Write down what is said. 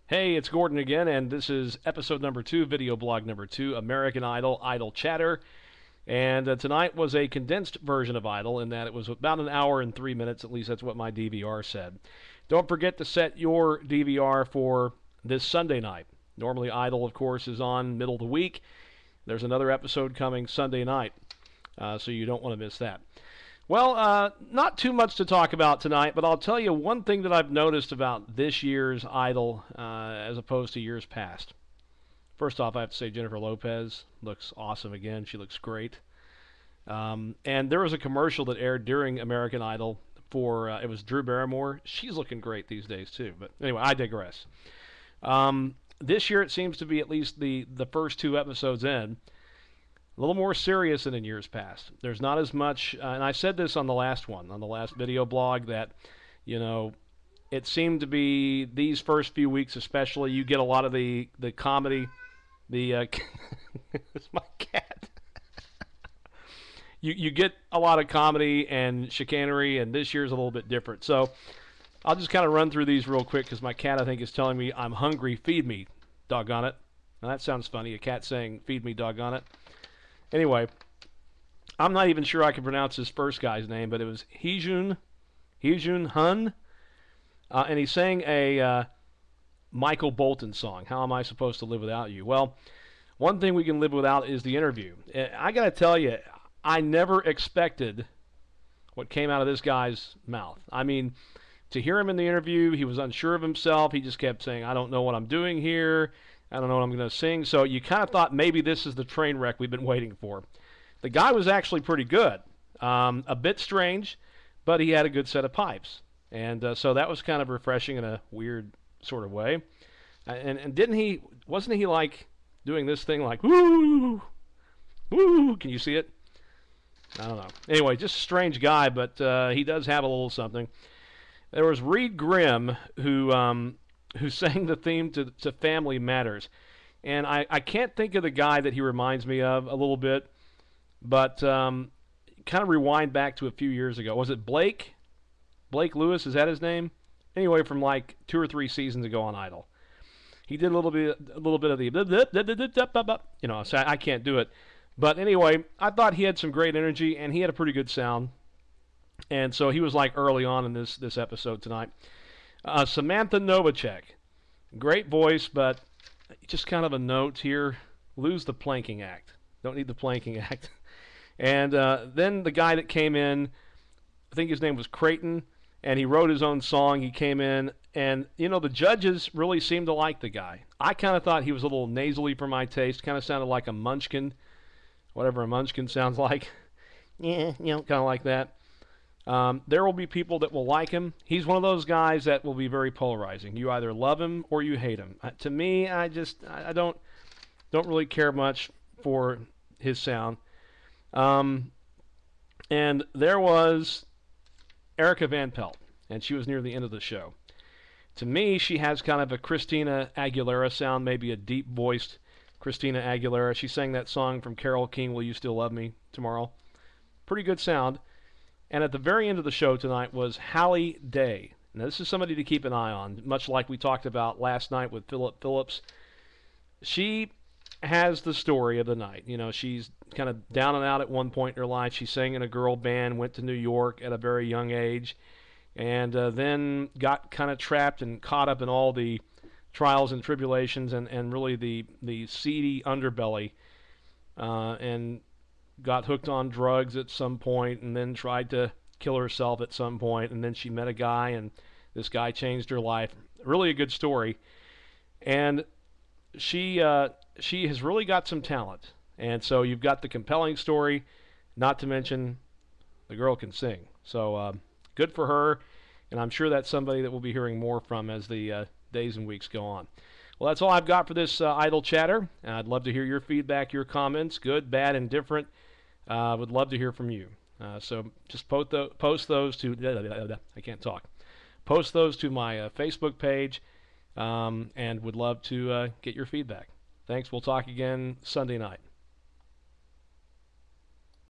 Hey, it's Gordon again, and this is episode number 2, video blog number 2, American Idol, Idol Chatter. And tonight was a condensed version of Idol in that it was about an hour and 3 minutes, at least that's what my DVR said. Don't forget to set your DVR for this Sunday night. Normally Idol, of course, is on middle of the week. There's another episode coming Sunday night, so you don't want to miss that. Well, not too much to talk about tonight, but I'll tell you one thing that I've noticed about this year's Idol as opposed to years past. First off, I have to say Jennifer Lopez looks awesome again. She looks great. And there was a commercial that aired during American Idol for, it was Drew Barrymore. She's looking great these days, too. But anyway, I digress. This year it seems to be, at least the first 2 episodes in, a little more serious than in years past. There's not as much, and I said this on the last one, on the last video blog, that, you know, it seemed to be these first few weeks especially, you get a lot of the comedy, it's my cat. you get a lot of comedy and chicanery, and this year's a little bit different. So I'll just kind of run through these real quick because my cat, I think, is telling me I'm hungry, feed me, doggone it. Now that sounds funny, a cat saying feed me, doggone it. Anyway, I'm not even sure I can pronounce this first guy's name, but it was Heejun Hun, and he sang a Michael Bolton song, How Am I Supposed to Live Without You? Well, one thing we can live without is the interview. I got to tell you, I never expected what came out of this guy's mouth. I mean, to hear him in the interview, he was unsure of himself. He just kept saying, I don't know what I'm doing here. I don't know what I'm going to sing. So you kind of thought maybe this is the train wreck we've been waiting for. The guy was actually pretty good. A bit strange, but he had a good set of pipes. And so that was kind of refreshing in a weird sort of way. And wasn't he like doing this thing like, woo, woo, can you see it? I don't know. Anyway, just a strange guy, but he does have a little something. There was Reed Grimm, who sang the theme to Family Matters. And I can't think of the guy that he reminds me of a little bit, but kind of rewind back to a few years ago. Was it Blake? Blake Lewis, is that his name? Anyway, from like 2 or 3 seasons ago on Idol. He did a little bit of the, you know, so I can't do it. But anyway, I thought he had some great energy, and he had a pretty good sound. And so he was like early on in this episode tonight. Samantha Novacek, great voice, but just kind of a note here, lose the planking act. Don't need the planking act. And then the guy that came in, I think his name was Creighton, and he wrote his own song. He came in, and, you know, the judges really seemed to like the guy. I kind of thought he was a little nasally for my taste, kind of sounded like a munchkin, whatever a munchkin sounds like. Yeah, you know, kind of like that. There will be people that will like him. He's one of those guys that will be very polarizing. You either love him or you hate him. To me, I don't really care much for his sound. And there was Erica Van Pelt, and she was near the end of the show. To me, she has kind of a Christina Aguilera sound, maybe a deep-voiced Christina Aguilera. She sang that song from Carole King, Will You Still Love Me Tomorrow? Pretty good sound. And at the very end of the show tonight was Hallie Day. Now, this is somebody to keep an eye on, much like we talked about last night with Philip Phillips. She has the story of the night. You know, she's kind of down and out at one point in her life. She sang in a girl band, went to New York at a very young age, and then got kind of trapped and caught up in all the trials and tribulations and really the seedy underbelly, and got hooked on drugs at some point, and then tried to kill herself at some point, and then she met a guy, and this guy changed her life. Really a good story. And she has really got some talent. And so you've got the compelling story, not to mention the girl can sing. So good for her, and I'm sure that's somebody that we'll be hearing more from as the days and weeks go on. Well, that's all I've got for this Idle Chatter. I'd love to hear your feedback, your comments, good, bad, indifferent. Would love to hear from you. So just post those to, I can't talk. Post those to my Facebook page, and would love to get your feedback. Thanks. We'll talk again Sunday night.